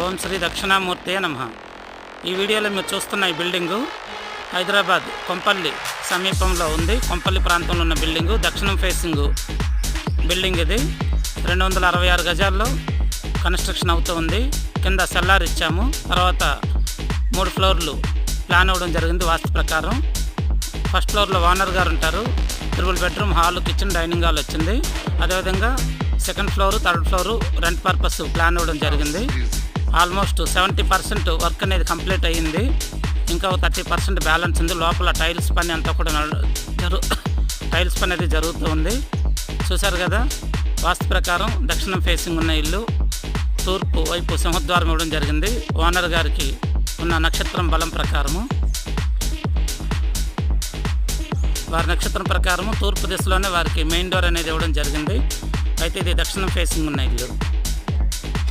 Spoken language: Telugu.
ఓం శ్రీ దక్షిణామూర్తే నమః. ఈ వీడియోలో మీరు చూస్తున్న ఈ బిల్డింగు హైదరాబాద్ కొంపల్లి సమీపంలో ఉంది. కొంపల్లి ప్రాంతంలో ఉన్న బిల్డింగు, దక్షిణం ఫేసింగ్ బిల్డింగ్. ఇది 266 గజాల్లో కన్స్ట్రక్షన్ అవుతూ ఉంది. కింద సెల్లార్ ఇచ్చాము. తర్వాత 3 ఫ్లోర్లు ప్లాన్ అవ్వడం జరిగింది వాస్తు ప్రకారం. ఫస్ట్ ఫ్లోర్లో ఓనర్ గారు ఉంటారు. 3 bedroom, hall, kitchen, dining hall వచ్చింది. అదేవిధంగా second floor, third floor rent purpose plan అవ్వడం జరిగింది. ఆల్మోస్ట్ 70% వర్క్ అనేది కంప్లీట్ అయ్యింది. ఇంకా 30% బ్యాలెన్స్ ఉంది. లోపల టైల్స్ పని అంతా కూడా టైల్స్ పని అది జరుగుతూ ఉంది. చూశారు కదా, వాస్తు ప్రకారం దక్షిణం ఫేసింగ్ ఉన్న ఇల్లు. తూర్పు వైపు సింహద్వారం ఇవ్వడం జరిగింది. ఓనర్ గారికి ఉన్న నక్షత్రం బలం ప్రకారము, వారి నక్షత్రం ప్రకారము తూర్పు దిశలోనే వారికి మెయిన్ డోర్ అనేది ఇవ్వడం జరిగింది. అయితే ఇది దక్షిణం ఫేసింగ్ ఉన్న ఇల్లు.